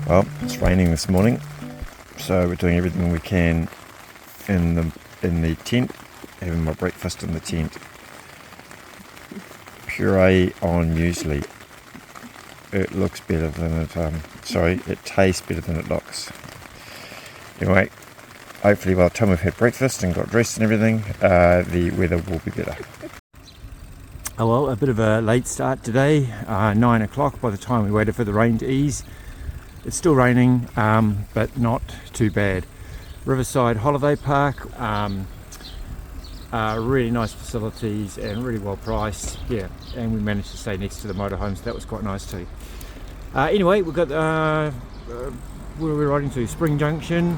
Well, it's raining this morning, so we're doing everything we can in the tent, having my breakfast in the tent. Puree on muesli. It looks better than it tastes better than it looks. Anyway, hopefully by the time we've had breakfast and got dressed and everything, the weather will be better. Oh well, a bit of a late start today, 9 o'clock by the time we waited for the rain to ease. It's still raining, but not too bad. Riverside Holiday Park, really nice facilities and really well priced. Yeah, and we managed to stay next to the motorhome, so that was quite nice too. Anyway, we've got where we're riding to Spring Junction,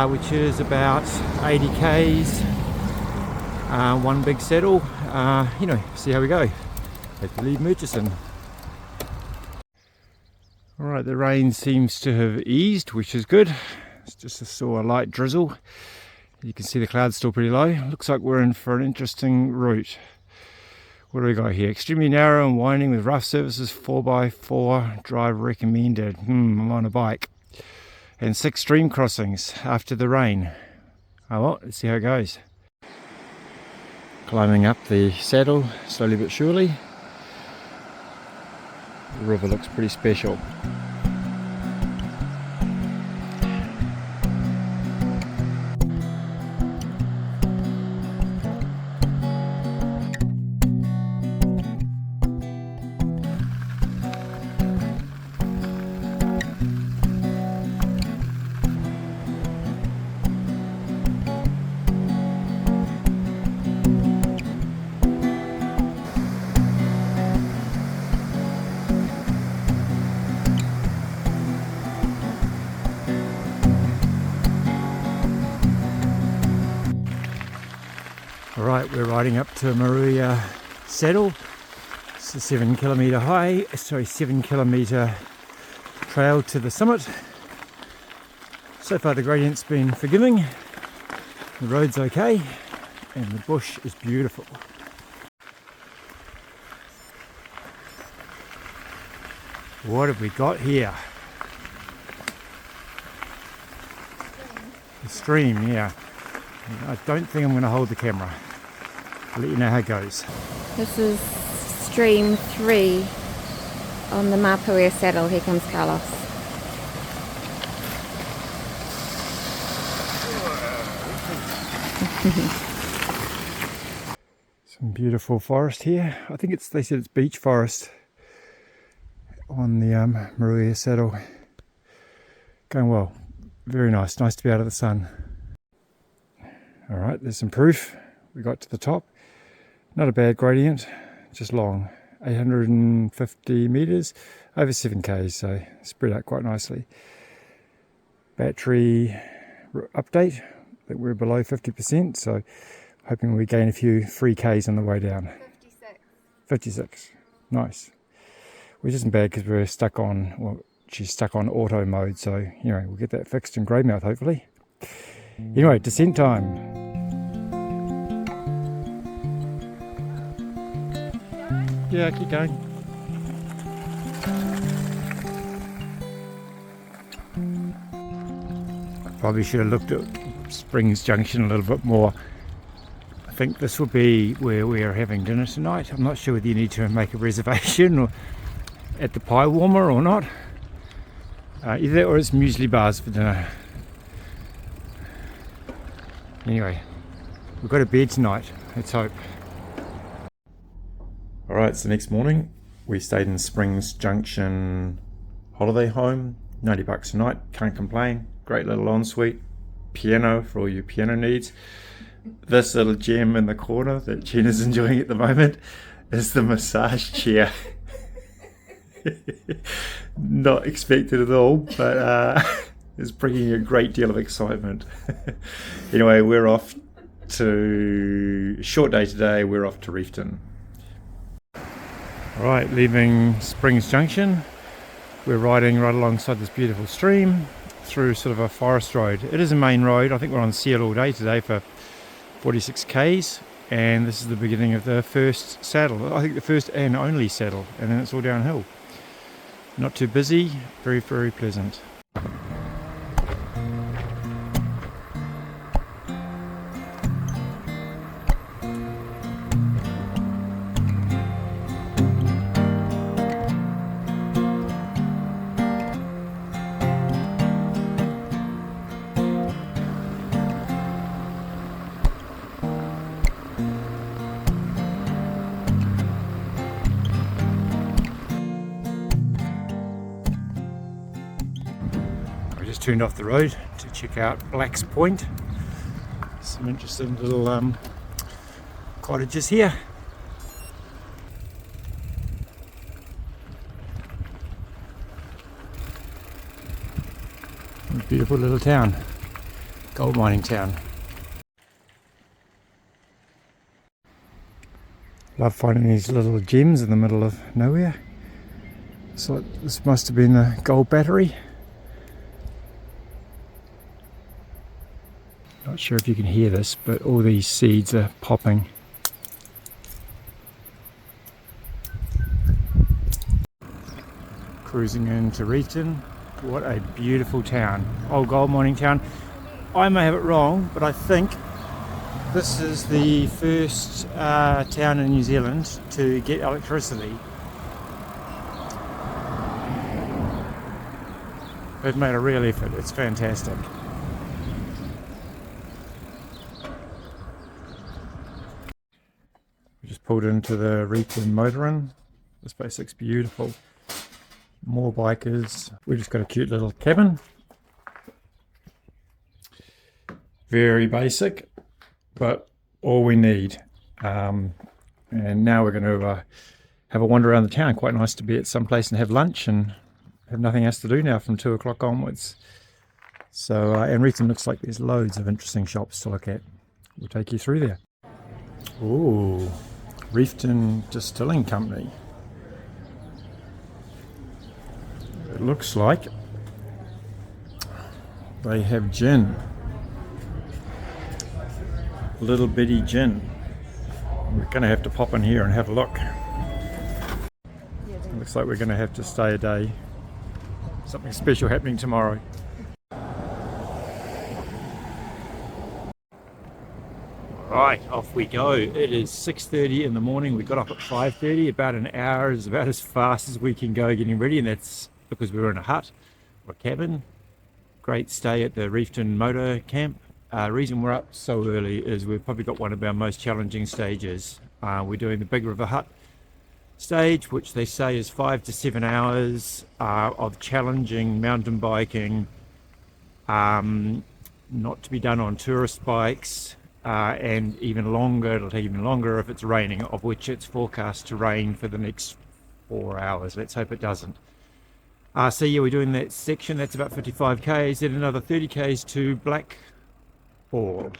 which is about 80 k's, one big saddle. See how we go. Have to leave Murchison. Alright, the rain seems to have eased, which is good. It's just a light drizzle. You can see the clouds still pretty low. Looks like we're in for an interesting route. What do we got here? Extremely narrow and winding with rough surfaces, 4x4, drive recommended. I'm on a bike. And 6 stream crossings after the rain. Oh well, let's see how it goes. Climbing up the saddle, slowly but surely. The river looks pretty special. Alright, we're riding up to Maruia Saddle. It's a 7 kilometre trail to the summit. So far the gradient's been forgiving, the road's okay, and the bush is beautiful. What have we got here? The stream, yeah. I don't think I'm going to hold the camera. I'll let you know how it goes. This is stream 3 on the Mapuia Saddle. Here comes Carlos. Some beautiful forest here. I think they said it's beech forest on the Maruia Saddle. Going well. Very nice. Nice to be out of the sun. Alright, there's some proof. We got to the top. Not a bad gradient, just long. 850 metres, over 7 k's, so spread out quite nicely. Battery update, that we're below 50%, so hoping we gain a few 3k's on the way down. 56, nice. Which isn't bad because we're stuck on, well, she's stuck on auto mode, so we'll get that fixed in Greymouth hopefully. Anyway, descent time. Yeah, keep going. Probably should have looked at Springs Junction a little bit more. I think this will be where we are having dinner tonight. I'm not sure whether you need to make a reservation or at the pie warmer or not. Either that or it's muesli bars for dinner. Anyway, we've got a bed tonight, let's hope. Alright, so next morning we stayed in Springs Junction holiday home, $90 a night, can't complain. Great little ensuite, piano for all your piano needs. This little gem in the corner that Gina's enjoying at the moment is the massage chair. Not expected at all, but it's bringing a great deal of excitement. Anyway, we're off to, short day today, we're off to Reefton. Alright, leaving Springs Junction, we're riding right alongside this beautiful stream through sort of a forest road. It is a main road. I think we're on seal all day today for 46 k's, and this is the beginning of the first saddle. I think the first and only saddle, and then it's all downhill. Not too busy, very, very pleasant. Turned off the road to check out Black's Point. Some interesting little cottages here. Beautiful little town, gold mining town. Love finding these little gems in the middle of nowhere. So this must have been the gold battery. Not sure if you can hear this, but all these seeds are popping. Cruising into Reefton. What a beautiful town. Old gold mining town. I may have it wrong, but I think this is the first town in New Zealand to get electricity. They've made a real effort. It's fantastic. Just pulled into the Reefton motor inn. This place looks beautiful. More bikers. We just got a cute little cabin. Very basic, but all we need. And now we're going to have a wander around the town. Quite nice to be at some place and have lunch and have nothing else to do now from 2 o'clock onwards. So, and Reefton looks like there's loads of interesting shops to look at. We'll take you through there. Ooh. Reefton Distilling Company. It looks like they have gin. Little bitty gin. We're going to have to pop in here and have a look. It looks like we're going to have to stay a day. Something special happening tomorrow. Right, off we go. It is 6:30 in the morning. We got up at 5:30. About an hour is about as fast as we can go getting ready, and that's because we were in a hut or a cabin. Great stay at the Reefton motor camp. Reason we're up so early is we've probably got one of our most challenging stages. We're doing the Big River Hut stage, which they say is 5 to 7 hours of challenging mountain biking, not to be done on tourist bikes. And even longer, it'll take even longer if it's raining, of which it's forecast to rain for the next 4 hours. Let's hope it doesn't. So yeah, we're doing that section. That's about 55 k's, then another 30 k's to Blackball,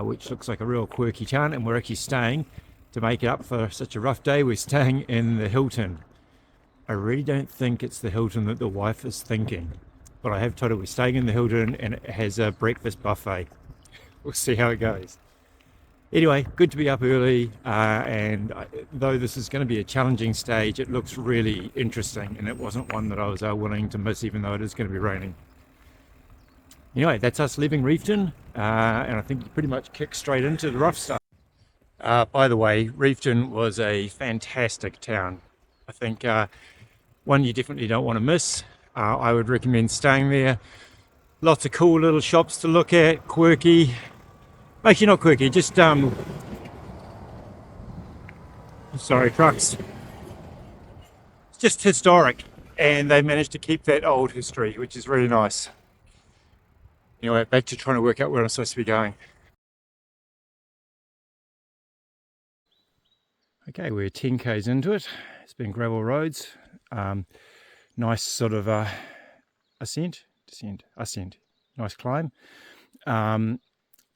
which looks like a real quirky town, and we're actually staying to make it up for such a rough day. We're staying in the Hilton. I really don't think it's the Hilton that the wife is thinking, but I have told her we're staying in the Hilton and it has a breakfast buffet. We'll see how it goes. Anyway, good to be up early, and though this is going to be a challenging stage, it looks really interesting, and it wasn't one that I was willing to miss, even though it is going to be raining. Anyway, that's us leaving Reefton, and I think you pretty much kick straight into the rough stuff. By the way, Reefton was a fantastic town. I think one you definitely don't want to miss. I would recommend staying there. Lots of cool little shops to look at, quirky. Actually, not quirky, just sorry, trucks. It's just historic, and they managed to keep that old history, which is really nice. Anyway, back to trying to work out where I'm supposed to be going. Okay, we're 10 k's into it. It's been gravel roads. Nice sort of ascent. Nice climb.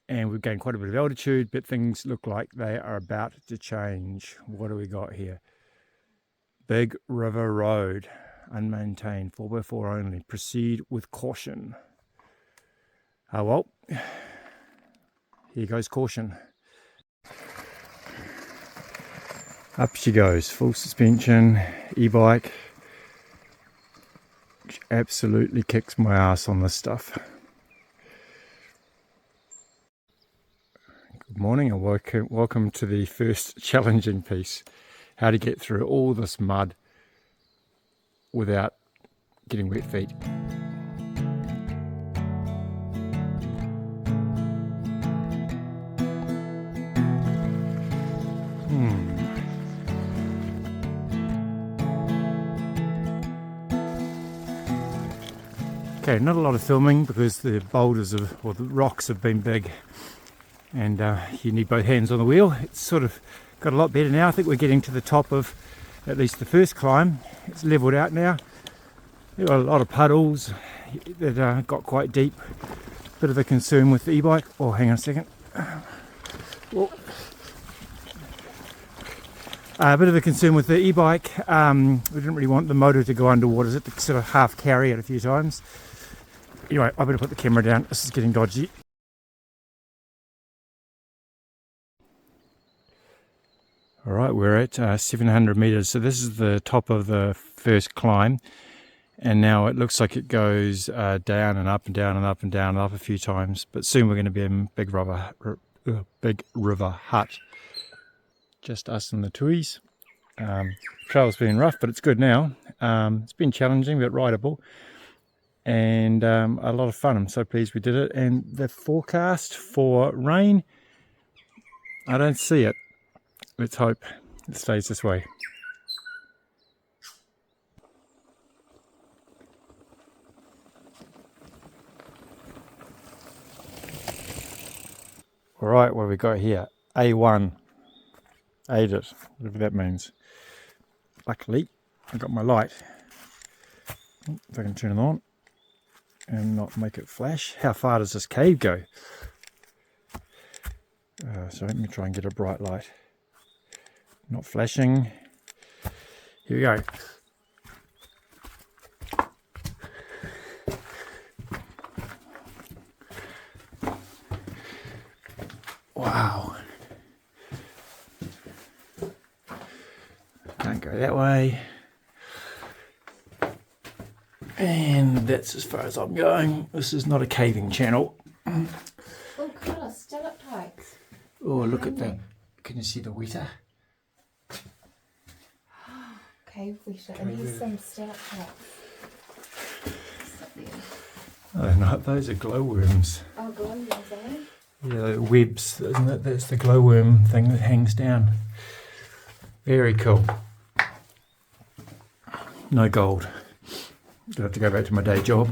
And we've gained quite a bit of altitude, but things look like they are about to change. What do we got here? Big River Road, unmaintained, 4x4 only. Proceed with caution. Well, here goes caution. Up she goes, full suspension, e-bike. absolutely kicks my ass on this stuff. Good morning and welcome to the first challenging piece. How to get through all this mud without getting wet feet. Okay, not a lot of filming because the boulders or the rocks have been big, and you need both hands on the wheel. It's sort of got a lot better now. I think we're getting to the top of at least the first climb. It's leveled out now. There got a lot of puddles that got quite deep. Bit of a concern with the e-bike. Oh, hang on a second. Whoa. A bit of a concern with the e-bike. We didn't really want the motor to go underwater. It sort of half carry it a few times. Anyway, I better put the camera down. This is getting dodgy. All right, we're at 700 meters. So this is the top of the first climb. And now it looks like it goes down and up and down and up and down and up a few times. But soon we're going to be in Big River Hut. Just us and the tuis. Trail's been rough, but it's good now. It's been challenging but rideable, and a lot of fun. I'm so pleased we did it. And the forecast for rain, I don't see it. Let's hope it stays this way. All right, what have we got here? A1. Ate it, whatever that means. Luckily, I got my light. If I can turn it on and not make it flash. How far does this cave go? So let me try and get a bright light. Not flashing. Here we go. Wow. Can't go that way. And that's as far as I'm going. This is not a caving channel. Oh, colour, stalactites. Oh, look at that. Can you see the weta? Cave weta, and here's some stalactites. Oh, no, those are glowworms. Oh, glowworms, eh? Yeah, webs, isn't it? That's the glowworm thing that hangs down. Very cool. No gold. Gonna have to go back to my day job.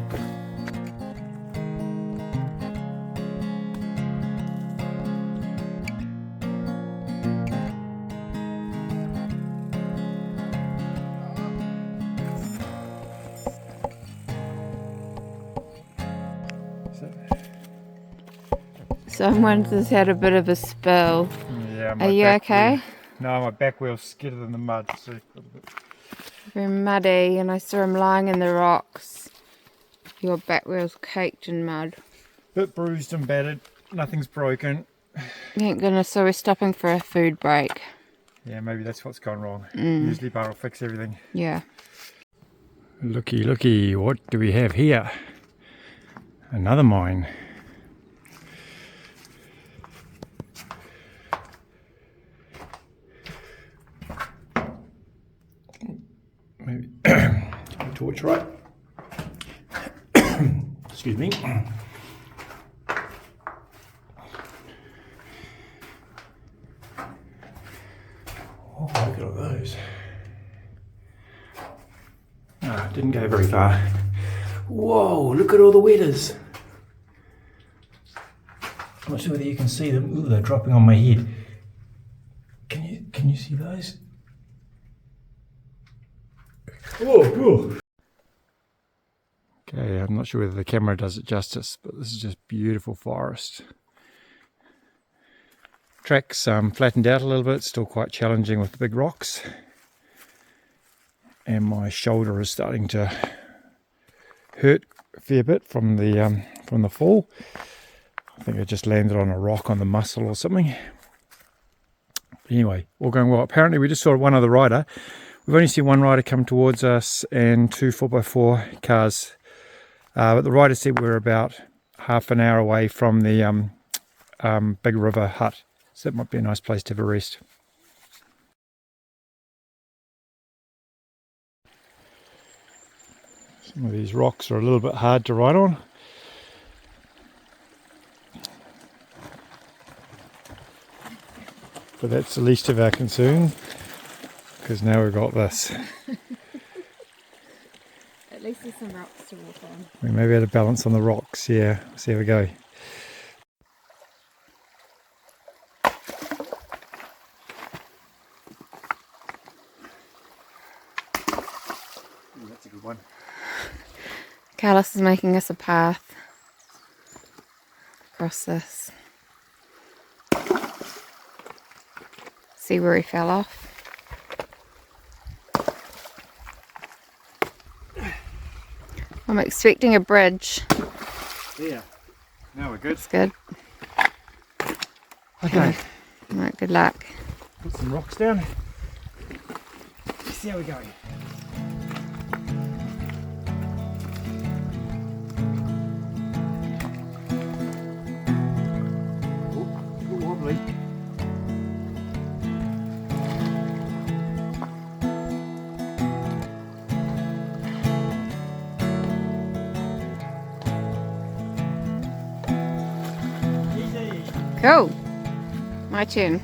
Someone just had a bit of a spill. Yeah, are you okay? No, my back wheel's skidded in the mud. So very muddy, and I saw him lying in the rocks. Your back wheel's caked in mud. Bit bruised and battered. Nothing's broken. Thank goodness, so we're stopping for a food break. Yeah, maybe that's what's gone wrong. Usually bar will fix everything. Yeah. Looky, looky, what do we have here? Another mine. Maybe torch right. Excuse me. Oh, look at all those. Didn't go very far. Whoa, look at all the wetters. I'm not sure whether you can see them. Ooh, they're dropping on my head. Can you see those? Whoa. Okay, I'm not sure whether the camera does it justice, but this is just beautiful forest. Track's flattened out a little bit, still quite challenging with the big rocks. And my shoulder is starting to hurt a fair bit from the fall. I think I just landed on a rock on the muscle or something. But anyway, all going well. Apparently we just saw one other rider We've only seen one rider come towards us and 2 4x4 cars, but the rider said we're about half an hour away from the Big River hut, so that might be a nice place to have a rest. Some of these rocks are a little bit hard to ride on. But that's the least of our concern, because now we've got this. At least there's some rocks to walk on. We may be able to balance on the rocks, yeah. See how we go. Ooh, that's a good one. Carlos is making us a path across this. See where he fell off. I'm expecting a bridge. Yeah. Now we're good. It's good. Okay. Right, good luck. Put some rocks down. See how we're going. Oh, wobbly. Cool. My turn.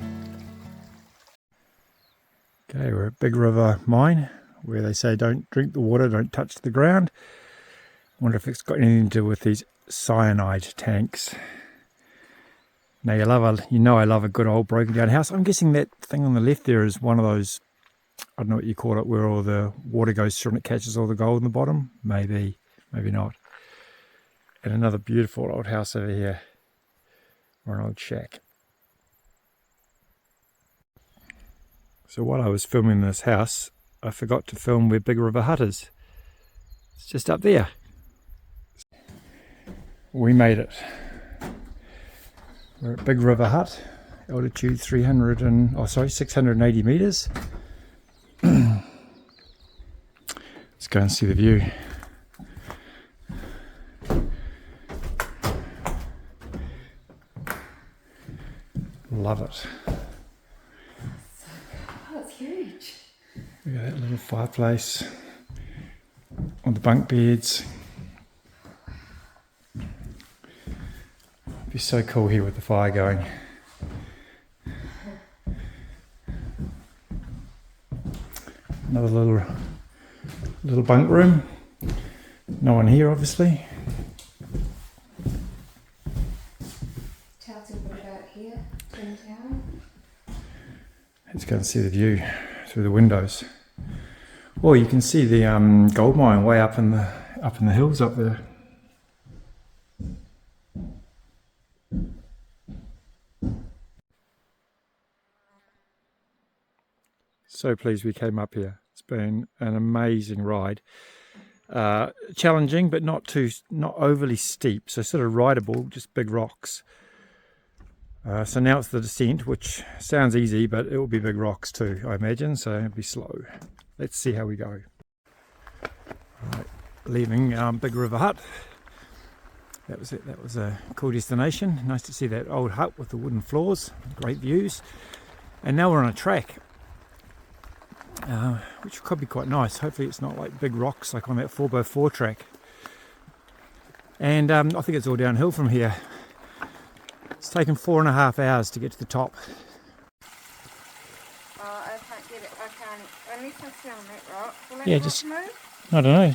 Okay, we're at Big River Mine, where they say don't drink the water, don't touch the ground. Wonder if it's got anything to do with these cyanide tanks. Now you know I love a good old broken down house. I'm guessing that thing on the left there is one of those, I don't know what you call it, where all the water goes through and it catches all the gold in the bottom. Maybe, maybe not. And another beautiful old house over here, or an old shack. So while I was filming this house, I forgot to film where Big River Hut is. It's just up there. We made it. We're at Big River Hut, altitude 680 meters. Let's go and see the view. Love it. Oh, it's huge. Look at that little fireplace on the bunk beds. It'd be so cool here with the fire going. Another little bunk room. No one here, obviously. Tell us a bit about here in town. Let's go and see the view through the windows. Well, you can see the gold mine way up in the hills up there. So pleased we came up here. It's been an amazing ride. Challenging, but not overly steep. So sort of rideable, just big rocks. So now it's the descent, which sounds easy, but it will be big rocks too, I imagine. So it'll be slow. Let's see how we go. All right, leaving Big River Hut. That was it. That was a cool destination. Nice to see that old hut with the wooden floors. Great views. And now we're on a track, which could be quite nice. Hopefully it's not like big rocks like on that 4x4 track. And I think it's all downhill from here. It's taken 4.5 hours to get to the top. Oh, I can't get it. I can't. Unless I sit on that rock. Will that Yeah, rock just move? I don't know.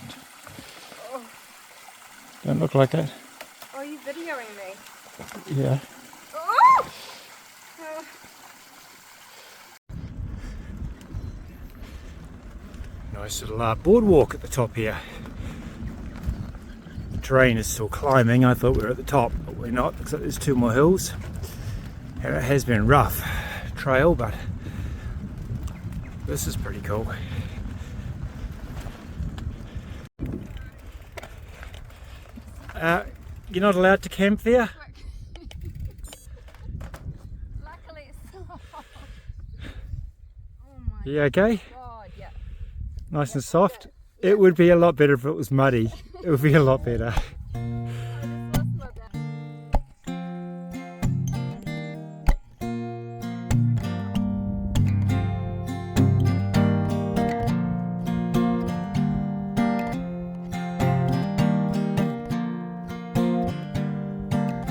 Oh. Don't look like that. Oh, are you videoing me? Yeah. Oh! Nice little boardwalk at the top here. The terrain is still climbing. I thought we were at the top, but we're not. Looks like there's 2 more hills. And it has been rough trail, but this is pretty cool. You're not allowed to camp there? Luckily it's soft. Oh my You okay? god, yeah. nice and soft. It would be a lot better if it was muddy. It would be a lot better.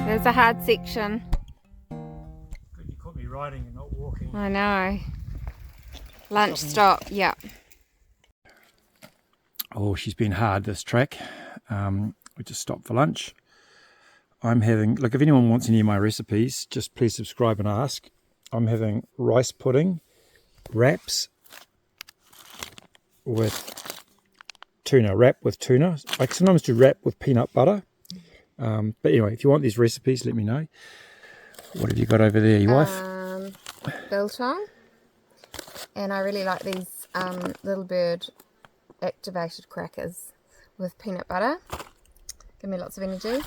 There's a hard section. Good, you caught me riding and not walking. I know. Lunch stop, yeah. Oh, she's been hard, this track. We just stopped for lunch. I'm having, look, if anyone wants any of my recipes, just please subscribe and ask. I'm having rice pudding, wraps with tuna, wrap with tuna. I sometimes do wrap with peanut butter. But anyway, if you want these recipes, let me know. What have you got over there, your wife? Biltong. And I really like these Little Bird activated crackers with peanut butter. Give me lots of energy.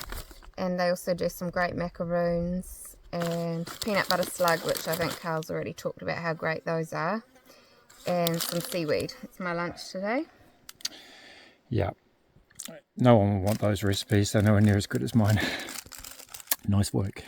And they also do some great macaroons and peanut butter slug, which I think Carl's already talked about how great those are. And some seaweed. It's my lunch today. Yeah. No one will want those recipes. They're nowhere near as good as mine. Nice work.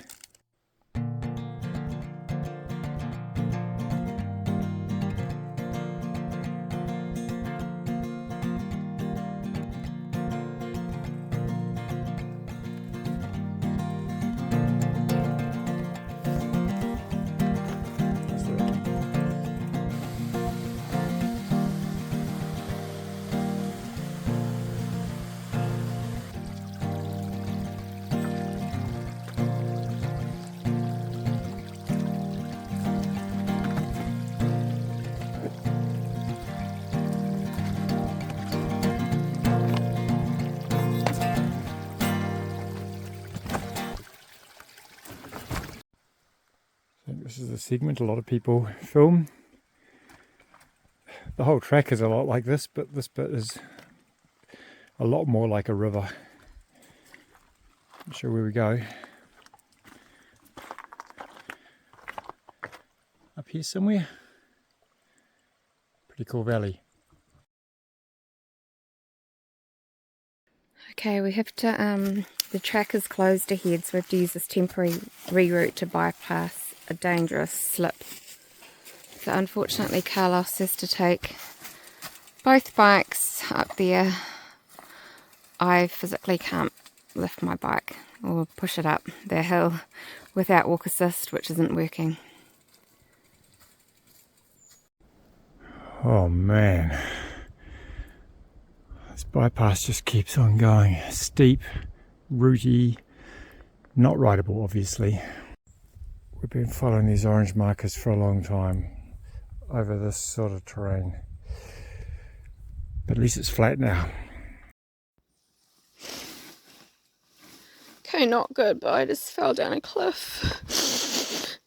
This is a segment a lot of people film. The whole track is a lot like this, but this bit is a lot more like a river. Not sure where we go. Up here somewhere. Pretty cool valley. Okay, we have to, the track is closed ahead, so we have to use this temporary reroute to bypass a dangerous slip. So unfortunately Carlos has to take both bikes up there. I physically can't lift my bike or push it up the hill without walk assist, which isn't working. Oh man, this bypass just keeps on going. Steep, rooty, not rideable obviously. We've been following these orange markers for a long time over this sort of terrain, but at least it's flat now. Okay, not good, but I just fell down a cliff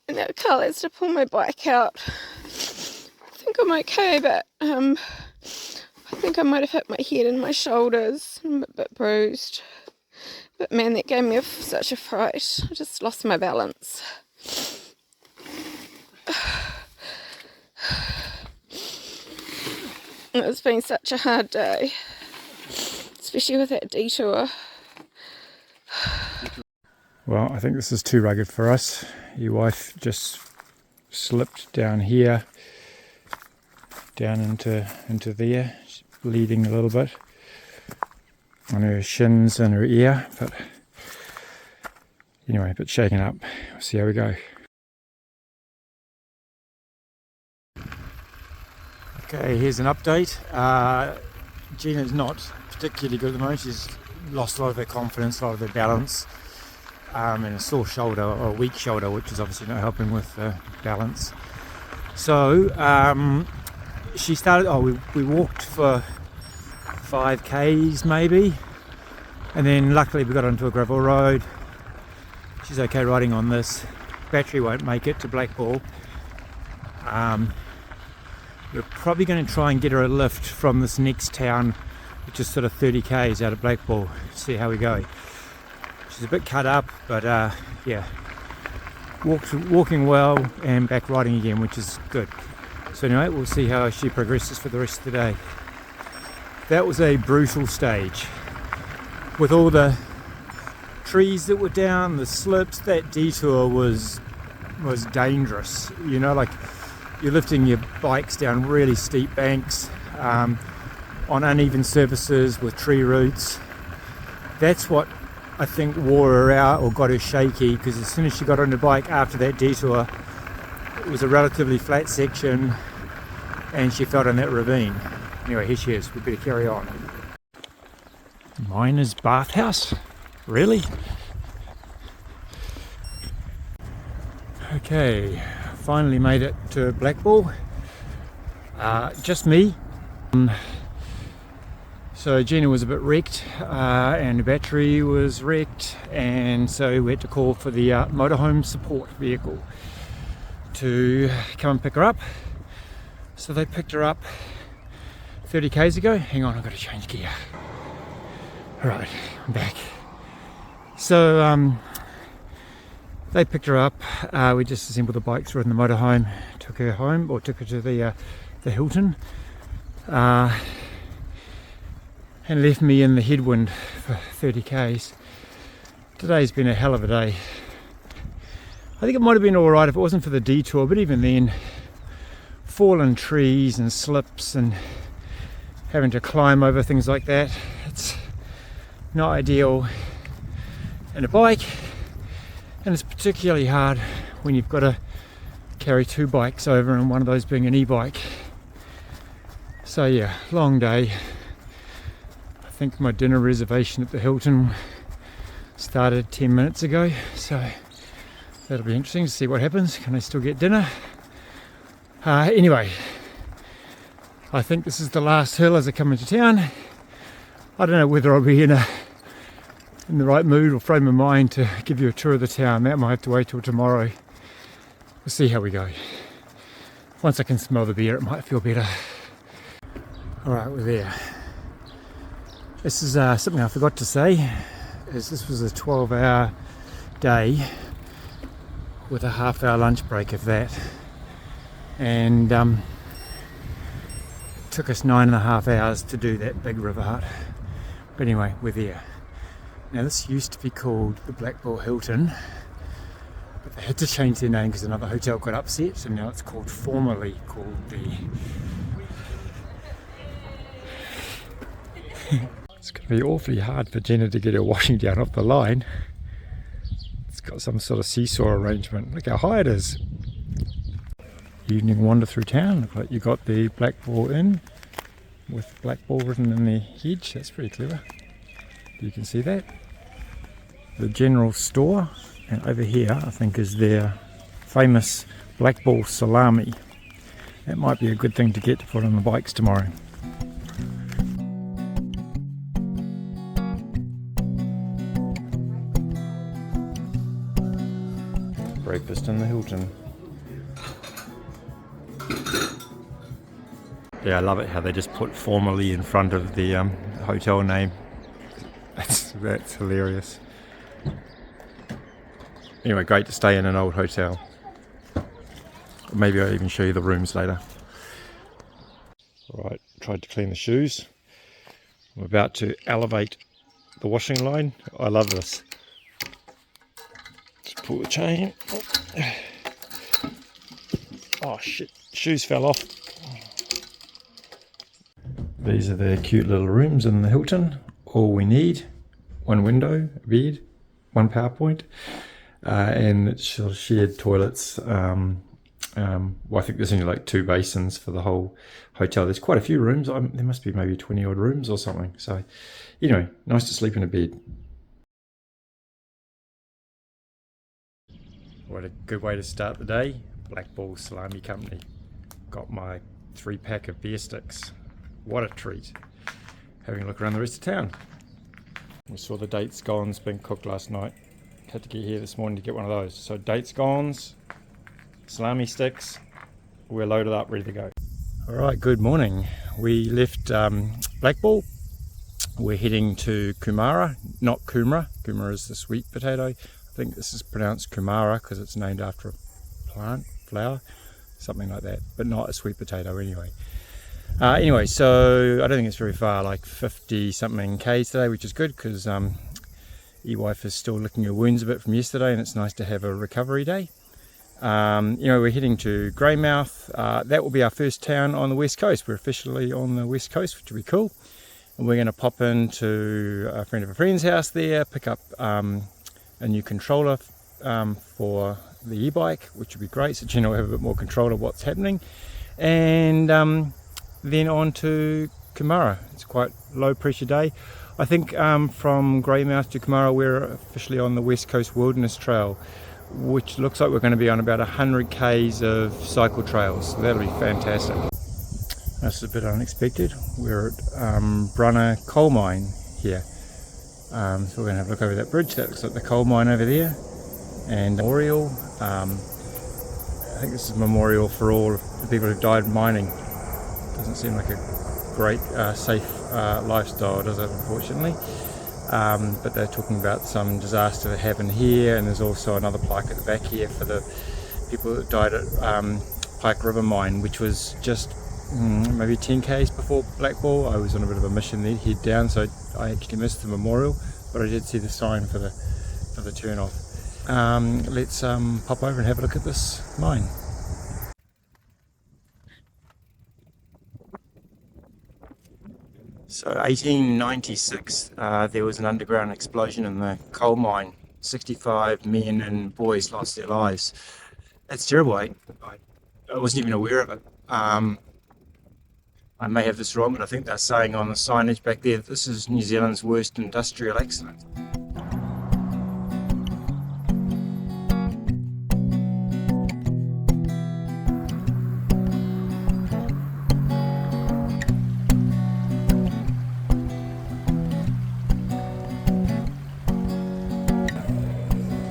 and now Carl has to pull my bike out. I think I'm okay, but I think I might have hit my head and my shoulders. I'm a bit bruised. But man, that gave me such a fright. I just lost my balance. It's been such a hard day, especially with that detour. Well, I think this is too rugged for us. Your wife just slipped down here, down into there, she's bleeding a little bit on her shins and her ear, but anyway, a bit shaken up. We'll see how we go. Okay, here's an update. Gina's not particularly good at the moment. She's lost a lot of her confidence, a lot of her balance, and a sore shoulder, or a weak shoulder, which is obviously not helping with balance. So she started, we walked for 5k's maybe, and then luckily we got onto a gravel road. She's okay riding on this. Battery won't make it to Blackball. We're probably going to try and get her a lift from this next town, which is sort of 30k's out of Blackball. See how we go. She's a bit cut up, but yeah, walking well and back riding again, which is good. So anyway, we'll see how she progresses for the rest of the day. That was a brutal stage. With all the trees that were down, the slips, that detour was dangerous. You know, like you're lifting your bikes down really steep banks on uneven surfaces with tree roots. That's what I think wore her out or got her shaky, because as soon as she got on the bike after that detour, it was a relatively flat section and she fell in that ravine. Anyway, here she is. We better carry on. Miner's bathhouse? Really? Okay, finally made it to Blackball. Just me. So Gina was a bit wrecked and the battery was wrecked, and so we had to call for the motorhome support vehicle to come and pick her up. So they picked her up 30 k's ago. Hang on, I've got to change gear. Alright, I'm back. So they picked her up. We just assembled the bikes, rode in the motorhome, took her home, or took her to the Hilton, and left me in the headwind for 30 k's. Today's been a hell of a day. I think it might have been alright if it wasn't for the detour, but even then, fallen trees and slips and having to climb over things like that, it's not ideal in a bike, and it's particularly hard when you've got to carry two bikes over, and one of those being an e-bike. So yeah, long day. I think my dinner reservation at the Hilton started 10 minutes ago, so that'll be interesting to see what happens. Can I still get dinner? Anyway, I think this is the last hill as I come into town. I don't know whether I'll be in the right mood or frame of mind to give you a tour of the town. That might have to wait till tomorrow. We'll see how we go. Once I can smell the beer, it might feel better. Alright, we're there. This is something I forgot to say, is this was a 12-hour day with a half-hour lunch break of that. And it took us 9.5 hours to do that big river hut. But anyway, we're there. Now this used to be called the Blackball Hilton, but they had to change their name because another hotel got upset, and now it's formally called the... It's going to be awfully hard for Jenna to get her washing down off the line. It's got some sort of seesaw arrangement. Look how high it is. Evening wander through town. Look like you got the Blackball Inn with Blackball written in the hedge. That's pretty clever. You can see that. The general store, and over here I think is their famous Blackball salami. That might be a good thing to get to put on the bikes tomorrow. Breakfast in the Hilton. Yeah, I love it how they just put formally in front of the hotel name. That's hilarious. Anyway, great to stay in an old hotel. Maybe I'll even show you the rooms later. Alright, tried to clean the shoes. I'm about to elevate the washing line. I love this. Just pull the chain. Oh shit, shoes fell off. These are the cute little rooms in the Hilton. All we need, one window, a bed, one power point, and it's sort of shared toilets. Well, I think there's only like 2 basins for the whole hotel. There's quite a few rooms. There must be maybe 20 odd rooms or something. So anyway, nice to sleep in a bed. What a good way to start the day. Blackball Salami Company. Got my 3-pack of beer sticks. What a treat. Having a look around the rest of town. We saw the date scones being cooked last night. Had to get here this morning to get one of those. So date scones, salami sticks, we're loaded up, ready to go. Alright, good morning. We left Blackball. We're heading to Kumara, not Kumara. Kumara is the sweet potato. I think this is pronounced Kumara because it's named after a plant, flower. something like that, but not a sweet potato anyway. Anyway, so I don't think it's very far, like 50 something k's today, which is good because E-wife is still licking her wounds a bit from yesterday, and it's nice to have a recovery day. We're heading to Greymouth. That will be our first town on the west coast. We're officially on the west coast, which will be cool. And we're going to pop into a friend of a friend's house there, pick up a new controller for the e-bike, which will be great, so Gina will have a bit more control of what's happening. And then on to Kumara. It's quite low pressure day. I think from Greymouth to Kumara we're officially on the West Coast Wilderness Trail, which looks like we're going to be on about 100 k's of cycle trails, so that'll be fantastic. This is a bit unexpected. We're at Brunner coal mine here, so we're going to have a look over that bridge. That looks like the coal mine over there, and memorial. I think this is a memorial for all of the people who died mining. Doesn't seem like a great safe lifestyle, does it, unfortunately? But they're talking about some disaster that happened here, and there's also another plaque at the back here for the people that died at Pike River Mine, which was just maybe 10 k's before Blackball. I was on a bit of a mission there, head down, so I actually missed the memorial, but I did see the sign for the turn off. Let's pop over and have a look at this mine. So 1896, there was an underground explosion in the coal mine. 65 men and boys lost their lives. That's terrible. I wasn't even aware of it. I may have this wrong, but I think they're saying on the signage back there that this is New Zealand's worst industrial accident.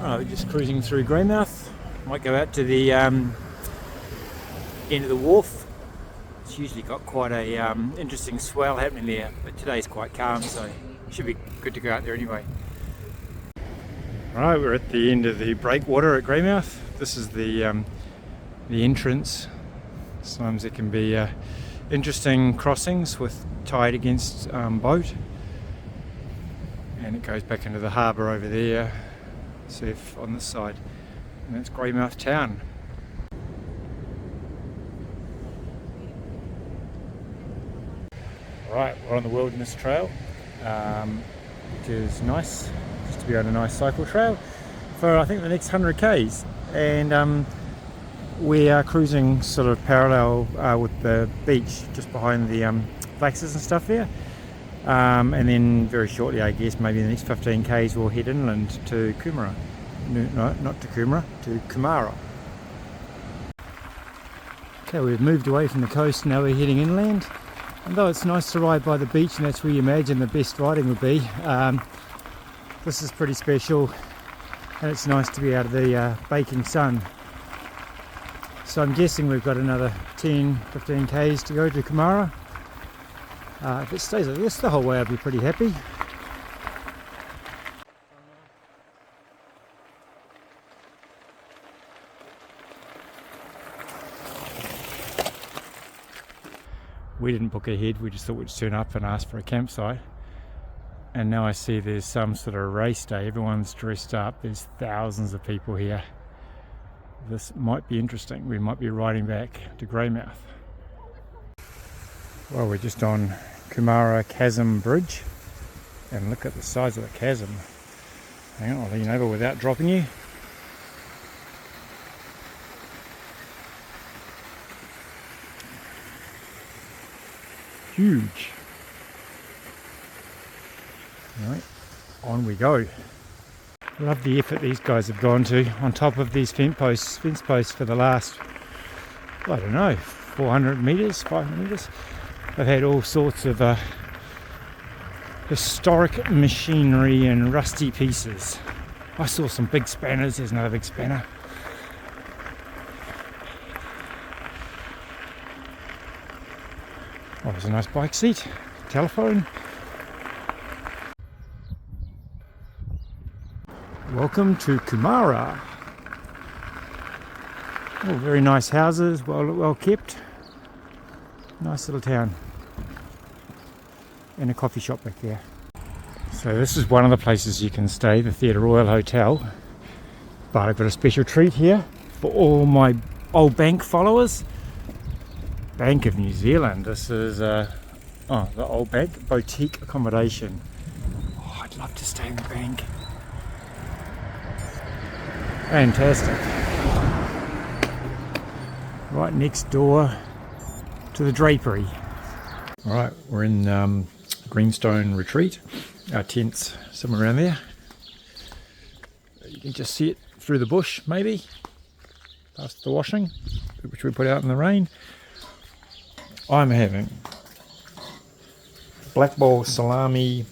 We're just cruising through Greymouth. Might go out to the end of the wharf. It's usually got quite a interesting swell happening there, but today's quite calm, so it should be good to go out there anyway. Right, we're at the end of the breakwater at Greymouth. This is the entrance. Sometimes there can be interesting crossings with tide against boat, and it goes back into the harbour over there. Surf on this side, and that's Greymouth town. Right, we're on the Wilderness Trail, which is nice, just to be on a nice cycle trail for I think the next 100 k's, and we are cruising sort of parallel with the beach just behind the flaxes and stuff there. And then very shortly, I guess, maybe in the next 15 k's we'll head inland to Kumara. No, not to Kumara, to Kumara. Okay, we've moved away from the coast, now we're heading inland. And though it's nice to ride by the beach, and that's where you imagine the best riding would be, this is pretty special, and it's nice to be out of the baking sun. So I'm guessing we've got another 10-15 k's to go to Kumara. If it stays like this the whole way, I'll be pretty happy. We didn't book ahead, we just thought we'd turn up and ask for a campsite. And now I see there's some sort of race day, everyone's dressed up, there's thousands of people here. This might be interesting, we might be riding back to Greymouth. Well, we're just on Kumara Chasm Bridge, and look at the size of the chasm. Hang on, I'll lean over without dropping you. Huge. Right, on we go. Love the effort these guys have gone to on top of these fence posts for the last, I don't know, 400 metres, 500 metres. They've had all sorts of historic machinery and rusty pieces. I saw some big spanners, there's another big spanner. Oh, there's a nice bike seat, telephone. Welcome to Kumara. All very nice houses, well kept. Nice little town. And a coffee shop back there. So this is one of the places you can stay, the Aotearoa Hotel. But I've got a special treat here for all my old bank followers. Bank of New Zealand. This is the old bank boutique accommodation. Oh, I'd love to stay in the bank. Fantastic. Right next door to the drapery. Alright, we're in Greenstone Retreat. Our tent's somewhere around there. You can just see it through the bush, maybe, past the washing, which we put out in the rain. I'm having Blackball salami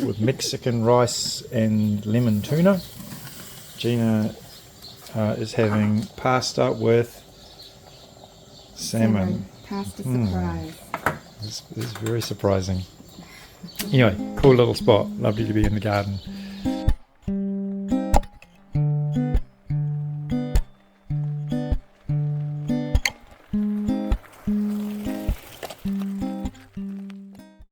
with Mexican rice and lemon tuna. Gina is having pasta with salmon. Pasta surprise. This is very surprising. Anyway, cool little spot. Lovely to be in the garden.